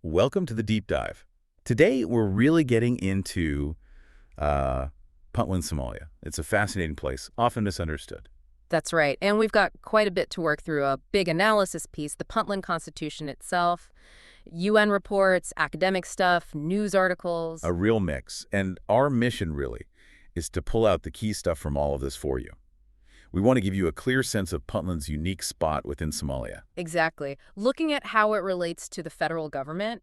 welcome to the deep dive. Today, we're really getting into Puntland, Somalia. It's a fascinating place, often misunderstood. That's right. And we've got quite a bit to work through. A big analysis piece, the Puntland Constitution itself, UN reports, academic stuff, news articles. A real mix. And our mission, really, is to pull out the key stuff from all of this for you. We want to give you a clear sense of Puntland's unique spot within Somalia. Exactly. Looking at how it relates to the federal government,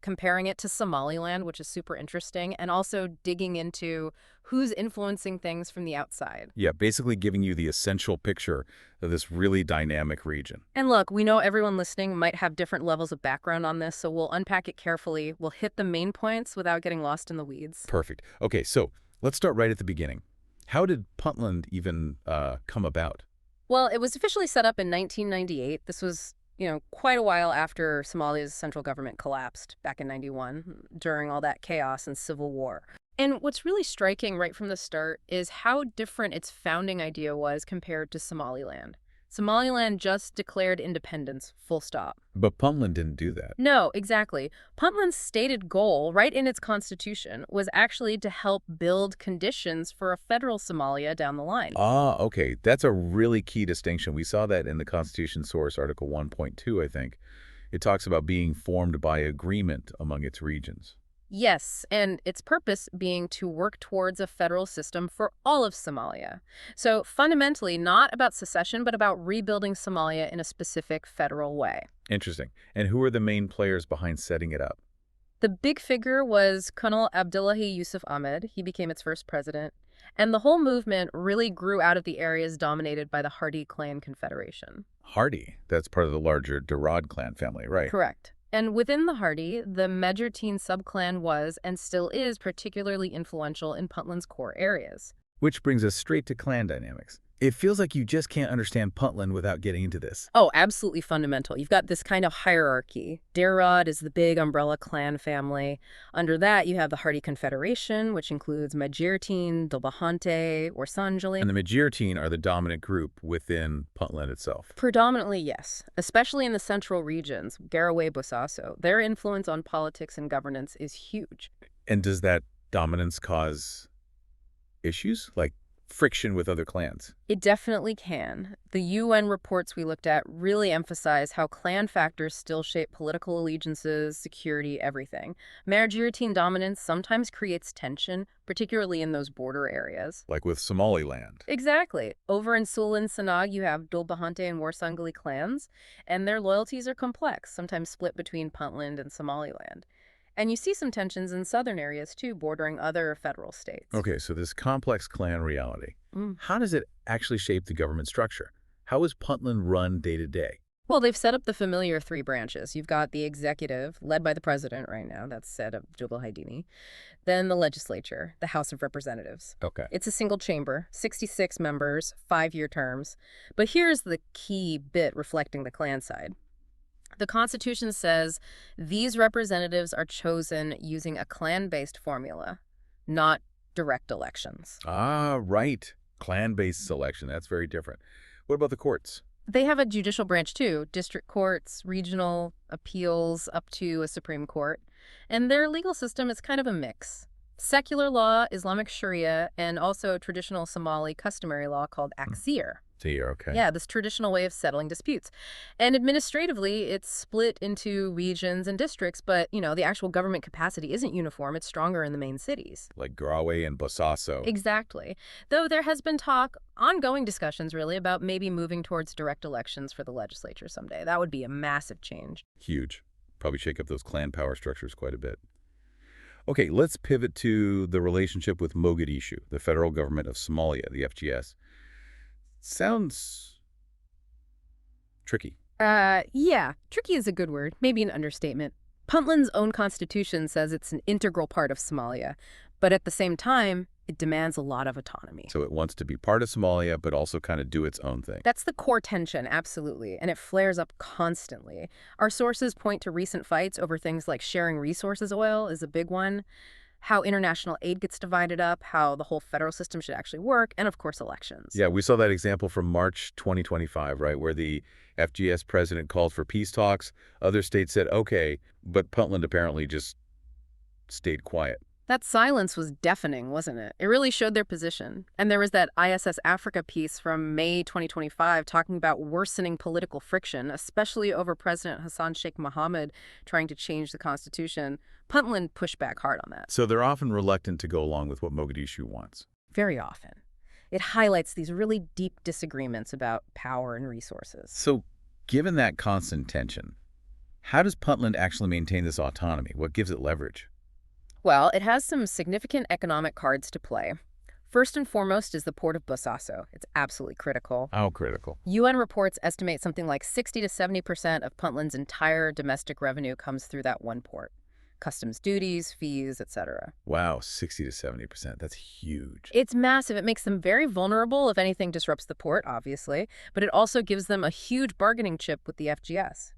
comparing it to Somaliland, which is super interesting, and also digging into who's influencing things from the outside. Yeah, basically giving you the essential picture of this really dynamic region. And look, we know everyone listening might have different levels of background on this, so we'll unpack it carefully. We'll hit the main points without getting lost in the weeds. Perfect. Okay, so let's start right at the beginning. How did Puntland even come about? Well, it was officially set up in 1998. This was, quite a while after Somalia's central government collapsed back in 91 during all that chaos and civil war. And what's really striking right from the start is how different its founding idea was compared to Somaliland. Somaliland just declared independence, full stop. But Puntland didn't do that. No, exactly. Puntland's stated goal, right in its constitution, was actually to help build conditions for a federal Somalia down the line. Ah, okay. That's a really key distinction. We saw that in the Constitution source, Article 1.2, I think. It talks about being formed by agreement among its regions. Yes, and its purpose being to work towards a federal system for all of Somalia. So fundamentally, not about secession, but about rebuilding Somalia in a specific federal way. Interesting. And who are the main players behind setting it up? The big figure was Colonel Abdullahi Yusuf Ahmed. He became its first president. And the whole movement really grew out of the areas dominated by the Hardy clan confederation. Hardy. That's part of the larger Darad clan family, right? Correct. And within the Hardy, the Medjertine subclan was and still is particularly influential in Puntland's core areas. Which brings us straight to clan dynamics. It feels like you just can't understand Puntland without getting into this. Oh, absolutely fundamental. You've got this kind of hierarchy. Darad is the big umbrella clan family. Under that, you have the Hardy Confederation, which includes Medjertine, Dilbahante, Orsanjali. And the Medjertine are the dominant group within Puntland itself. Predominantly, yes. Especially in the central regions, Garowe, Bosaso. Their influence on politics and governance is huge. And does that dominance cause issues, like friction with other clans? It definitely can. The UN reports we looked at really emphasize how clan factors still shape political allegiances, security, everything. Medjertine dominance sometimes creates tension, particularly in those border areas. Like with Somaliland. Exactly. Over in Sulin Sanag, you have Dilbahante and Warsangali clans, and their loyalties are complex, sometimes split between Puntland and Somaliland. And you see some tensions in southern areas, too, bordering other federal states. Okay, so this complex clan reality, how does it actually shape the government structure? How is Puntland run day to day? Well, they've set up the familiar three branches. You've got the executive, led by the president right now, that's said of Jubal Haidini. Then the legislature, the House of Representatives. Okay. It's a single chamber, 66 members, 5-year terms. But here's the key bit reflecting the clan side. The Constitution says these representatives are chosen using a clan-based formula, not direct elections. Ah, right. Clan-based selection. That's very different. What about the courts? They have a judicial branch, too. District courts, regional appeals, up to a Supreme Court. And their legal system is kind of a mix. Secular law, Islamic Sharia, and also traditional Somali customary law called Aksir. Okay. Yeah, this traditional way of settling disputes. And administratively, it's split into regions and districts, but, the actual government capacity isn't uniform. It's stronger in the main cities. Like Garowe and Bosaso. Exactly. Though there has been talk, ongoing discussions really, about maybe moving towards direct elections for the legislature someday. That would be a massive change. Huge. Probably shake up those clan power structures quite a bit. Okay, let's pivot to the relationship with Mogadishu, the federal government of Somalia, the FGS. Sounds tricky. Yeah, tricky is a good word, maybe an understatement. Puntland's own constitution says it's an integral part of Somalia, but at the same time, it demands a lot of autonomy. So it wants to be part of Somalia, but also kind of do its own thing. That's the core tension, absolutely, and it flares up constantly. Our sources point to recent fights over things like sharing resources. Oil is a big one. how international aid gets divided up, how the whole federal system should actually work, and of course elections. Yeah, we saw that example from March 2025, right, where the FGS president called for peace talks. Other states said, okay, but Puntland apparently just stayed quiet. That silence was deafening, wasn't it? It really showed their position. And there was that ISS Africa piece from May 2025 talking about worsening political friction, especially over President Hassan Sheikh Mohammed trying to change the constitution. Puntland pushed back hard on that. So they're often reluctant to go along with what Mogadishu wants. Very often. It highlights these really deep disagreements about power and resources. So given that constant tension, how does Puntland actually maintain this autonomy? What gives it leverage? Well, it has some significant economic cards to play. First and foremost is the port of Bosaso. It's absolutely critical. How critical? UN reports estimate something like 60 to 70% of Puntland's entire domestic revenue comes through that one port. Customs duties, fees, etc. Wow, 60 to 70%. That's huge. It's massive. It makes them very vulnerable if anything disrupts the port, obviously, but it also gives them a huge bargaining chip with the FGS.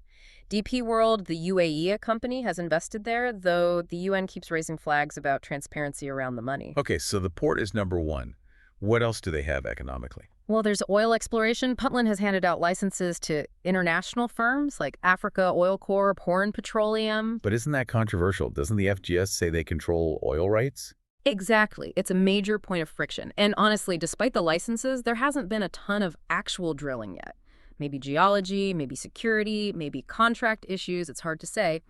DP World, the UAE company, has invested there, though the UN keeps raising flags about transparency around the money. Okay, so the port is number one. What else do they have economically? Well, there's oil exploration. Puntland has handed out licenses to international firms like Africa Oil Corp, Horn Petroleum. But isn't that controversial? Doesn't the FGS say they control oil rights? Exactly. It's a major point of friction. And honestly, despite the licenses, there hasn't been a ton of actual drilling yet. Maybe geology, maybe security, maybe contract issues, it's hard to say.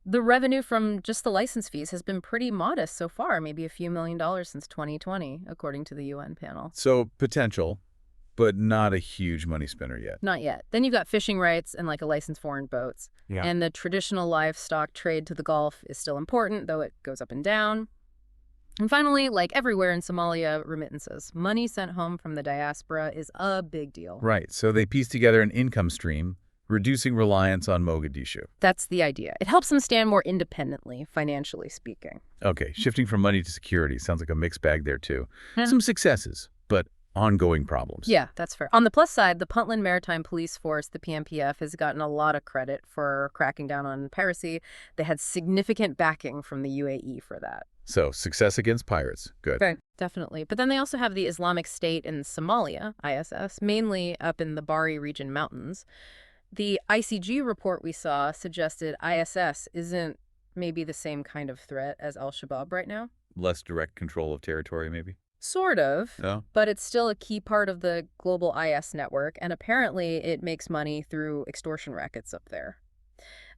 The revenue from just the license fees has been pretty modest so far, maybe a few $1 million since 2020, according to the UN panel. So potential, but not a huge money spinner yet. Not yet. Then you've got fishing rights and like a licensed foreign boats. Yeah. And the traditional livestock trade to the Gulf is still important, though it goes up and down. And finally, like everywhere in Somalia, remittances. Money sent home from the diaspora is a big deal. Right, so they piece together an income stream, reducing reliance on Mogadishu. That's the idea. It helps them stand more independently, financially speaking. Okay, shifting from money to security. Sounds like a mixed bag there, too. Yeah. Some successes, but ongoing problems. Yeah, that's fair. On the plus side, the Puntland Maritime Police Force, the PMPF, has gotten a lot of credit for cracking down on piracy. They had significant backing from the UAE for that. So, success against pirates. Good. Right. Definitely. But then they also have the Islamic State in Somalia, ISS, mainly up in the Bari region mountains. The ICG report we saw suggested ISS isn't maybe the same kind of threat as al-Shabaab right now. Less direct control of territory, maybe? Sort of, No? but it's still a key part of the global IS network, and apparently it makes money through extortion rackets up there.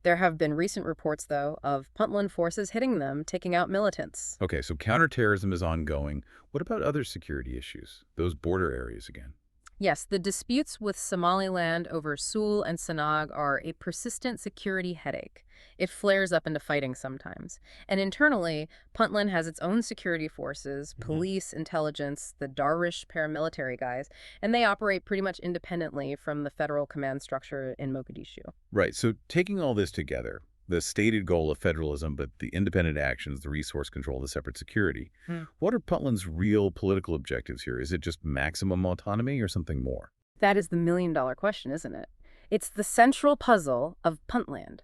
There have been recent reports, though, of Puntland forces hitting them, taking out militants. Okay, so counterterrorism is ongoing. What about other security issues? Those border areas again? Yes, the disputes with Somaliland over Sul and Sanag are a persistent security headache. It flares up into fighting sometimes. And internally, Puntland has its own security forces, police, intelligence, the Darwish paramilitary guys, and they operate pretty much independently from the federal command structure in Mogadishu. Right, so taking all this together, the stated goal of federalism, but the independent actions, the resource control, the separate security, what are Puntland's real political objectives here? Is it just maximum autonomy or something more? That is the million-dollar question, isn't it? It's the central puzzle of Puntland.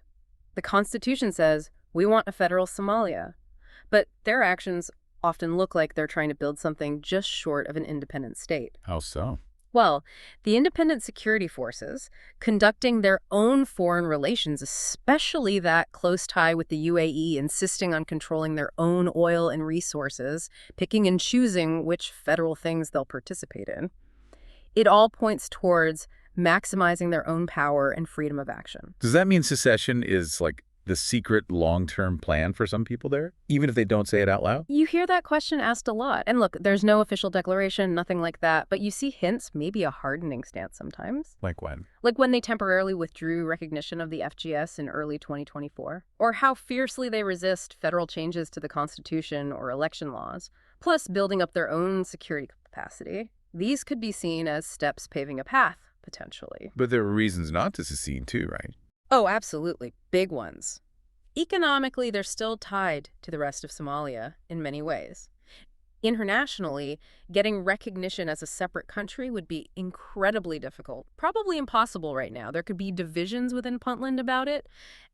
The Constitution says, we want a federal Somalia. But their actions often look like they're trying to build something just short of an independent state. How so? Well, the independent security forces, conducting their own foreign relations, especially that close tie with the UAE, insisting on controlling their own oil and resources, picking and choosing which federal things they'll participate in. It all points towards maximizing their own power and freedom of action. Does that mean secession is like the secret long-term plan for some people there, even if they don't say it out loud? You hear that question asked a lot. And look, there's no official declaration, nothing like that, but you see hints, maybe a hardening stance sometimes. Like when? Like when they temporarily withdrew recognition of the FGS in early 2024, or how fiercely they resist federal changes to the Constitution or election laws, plus building up their own security capacity. These could be seen as steps paving a path, potentially. But there are reasons not to secede too, right? Oh, absolutely. Big ones. Economically, they're still tied to the rest of Somalia in many ways. Internationally, getting recognition as a separate country would be incredibly difficult, probably impossible right now. There could be divisions within Puntland about it,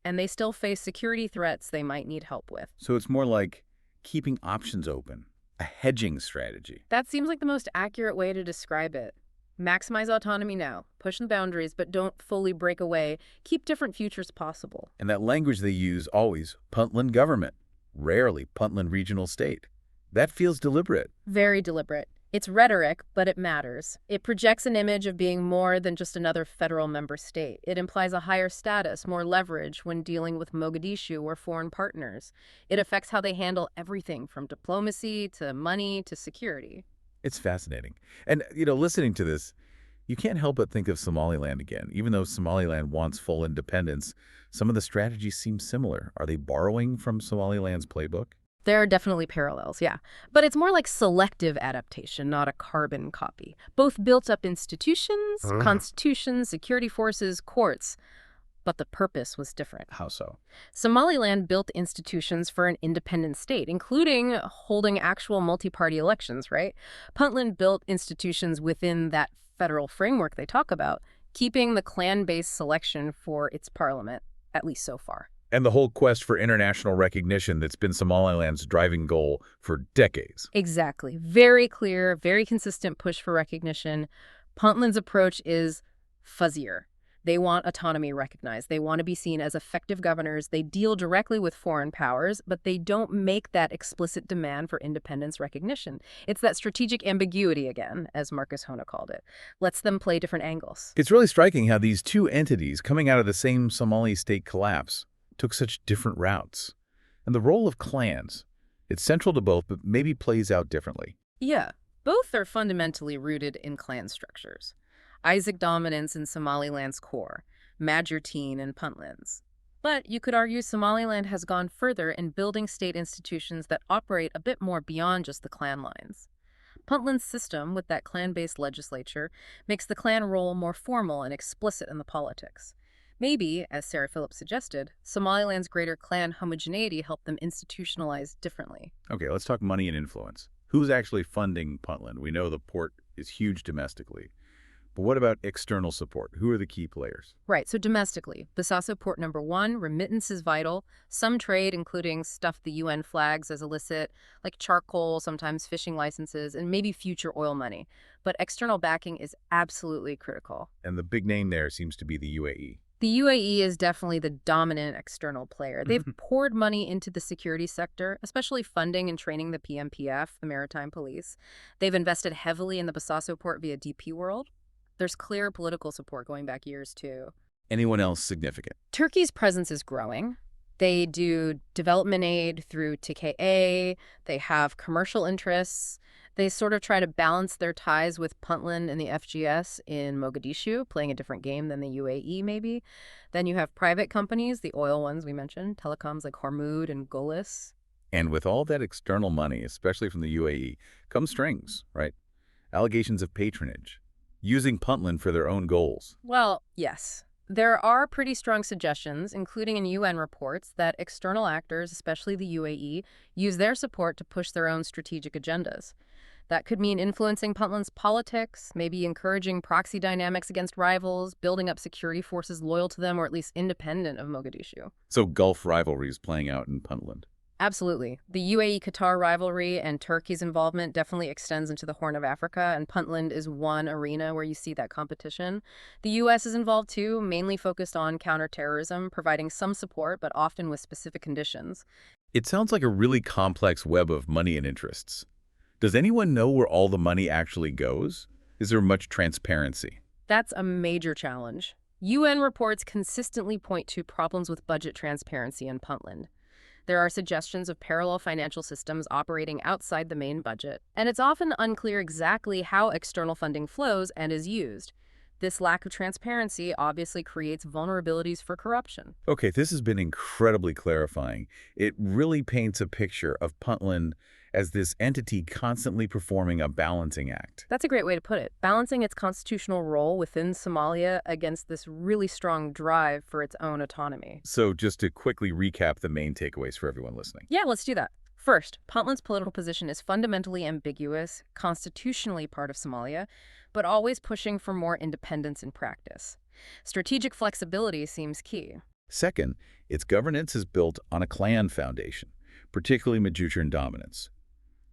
and they still face security threats they might need help with. So it's more like keeping options open, a hedging strategy. That seems like the most accurate way to describe it. Maximize autonomy now, push the boundaries, but don't fully break away. Keep different futures possible. And that language they use always, Puntland government, rarely Puntland regional state. That feels deliberate. Very deliberate. It's rhetoric, but it matters. It projects an image of being more than just another federal member state. It implies a higher status, more leverage when dealing with Mogadishu or foreign partners. It affects how they handle everything from diplomacy to money to security. It's fascinating. And, listening to this, you can't help but think of Somaliland again. Even though Somaliland wants full independence, some of the strategies seem similar. Are they borrowing from Somaliland's playbook? There are definitely parallels, yeah. But it's more like selective adaptation, not a carbon copy. Both built up institutions, constitutions, security forces, courts. But the purpose was different. How so? Somaliland built institutions for an independent state, including holding actual multi-party elections, right? Puntland built institutions within that federal framework they talk about, keeping the clan-based selection for its parliament, at least so far. And the whole quest for international recognition that's been Somaliland's driving goal for decades. Exactly. Very clear, very consistent push for recognition. Puntland's approach is fuzzier. They want autonomy recognized. They want to be seen as effective governors. They deal directly with foreign powers, but they don't make that explicit demand for independence recognition. It's that strategic ambiguity again, as Marcus Hona called it. Lets them play different angles. It's really striking how these two entities coming out of the same Somali state collapse took such different routes. And the role of clans, it's central to both, but maybe plays out differently. Yeah, both are fundamentally rooted in clan structures. Isaac dominance in Somaliland's core, Majortine in Puntland's. But you could argue Somaliland has gone further in building state institutions that operate a bit more beyond just the clan lines. Puntland's system, with that clan-based legislature, makes the clan role more formal and explicit in the politics. Maybe, as Sarah Phillips suggested, Somaliland's greater clan homogeneity helped them institutionalize differently. Okay, let's talk money and influence. Who's actually funding Puntland? We know the port is huge domestically. But what about external support? Who are the key players? Right, so domestically, Bosaso Port number 1, remittance is vital. Some trade, including stuff the UN flags as illicit, like charcoal, sometimes fishing licenses, and maybe future oil money. But external backing is absolutely critical. And the big name there seems to be the UAE. The UAE is definitely the dominant external player. They've poured money into the security sector, especially funding and training the PMPF, the Maritime Police. They've invested heavily in the Bosaso Port via DP World. There's clear political support going back years, too. Anyone else significant? Turkey's presence is growing. They do development aid through TKA. They have commercial interests. They sort of try to balance their ties with Puntland and the FGS in Mogadishu, playing a different game than the UAE, maybe. Then you have private companies, the oil ones we mentioned, telecoms like Hormuz and Golis. And with all that external money, especially from the UAE, come strings, right? Allegations of patronage, using Puntland for their own goals. Well, yes. There are pretty strong suggestions, including in UN reports, that external actors, especially the UAE, use their support to push their own strategic agendas. That could mean influencing Puntland's politics, maybe encouraging proxy dynamics against rivals, building up security forces loyal to them or at least independent of Mogadishu. So Gulf rivalries playing out in Puntland. Absolutely. The UAE-Qatar rivalry and Turkey's involvement definitely extends into the Horn of Africa, and Puntland is one arena where you see that competition. The U.S. is involved too, mainly focused on counterterrorism, providing some support, but often with specific conditions. It sounds like a really complex web of money and interests. Does anyone know where all the money actually goes? Is there much transparency? That's a major challenge. UN reports consistently point to problems with budget transparency in Puntland. There are suggestions of parallel financial systems operating outside the main budget, and it's often unclear exactly how external funding flows and is used. This lack of transparency obviously creates vulnerabilities for corruption. Okay, this has been incredibly clarifying. It really paints a picture of Puntland as this entity constantly performing a balancing act. That's a great way to put it. Balancing its constitutional role within Somalia against this really strong drive for its own autonomy. So just to quickly recap the main takeaways for everyone listening. Yeah, let's do that. First, Puntland's political position is fundamentally ambiguous, constitutionally part of Somalia, but always pushing for more independence in practice. Strategic flexibility seems key. Second, its governance is built on a clan foundation, particularly Majuturan dominance.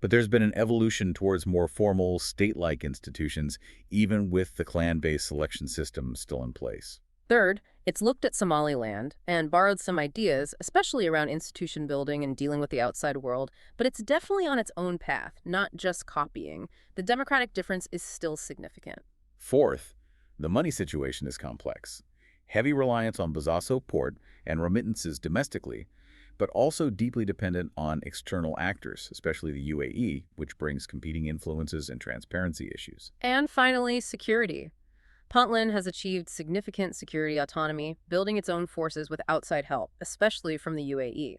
But there's been an evolution towards more formal, state-like institutions, even with the clan-based selection system still in place. Third, it's looked at Somaliland and borrowed some ideas, especially around institution building and dealing with the outside world, but it's definitely on its own path, not just copying. The democratic difference is still significant. Fourth, the money situation is complex. Heavy reliance on Bosaso port and remittances domestically, but also deeply dependent on external actors, especially the UAE, which brings competing influences and transparency issues. And finally, security. Puntland has achieved significant security autonomy, building its own forces with outside help, especially from the UAE.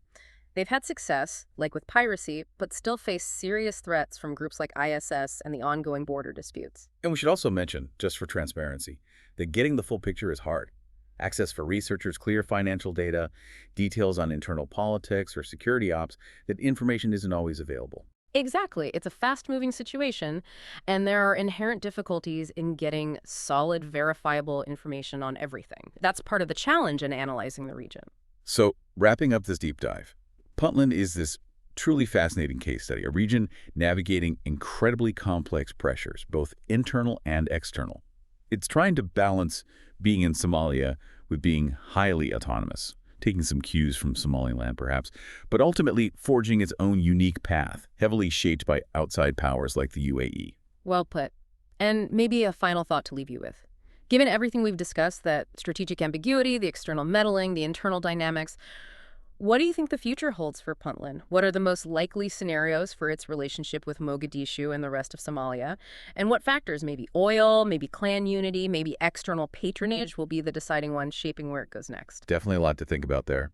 They've had success, like with piracy, but still face serious threats from groups like ISS and the ongoing border disputes. And we should also mention, just for transparency, that getting the full picture is hard. Access for researchers, clear financial data, details on internal politics or security ops, that information isn't always available. Exactly. It's a fast-moving situation, and there are inherent difficulties in getting solid, verifiable information on everything. That's part of the challenge in analyzing the region. So, wrapping up this deep dive, Puntland is this truly fascinating case study, a region navigating incredibly complex pressures, both internal and external. It's trying to balance being in Somalia with being highly autonomous, taking some cues from Somaliland perhaps, but ultimately forging its own unique path, heavily shaped by outside powers like the UAE. Well put. And maybe a final thought to leave you with. Given everything we've discussed, that strategic ambiguity, the external meddling, the internal dynamics, what do you think the future holds for Puntland? What are the most likely scenarios for its relationship with Mogadishu and the rest of Somalia? And what factors, maybe oil, maybe clan unity, maybe external patronage, will be the deciding ones shaping where it goes next? Definitely a lot to think about there.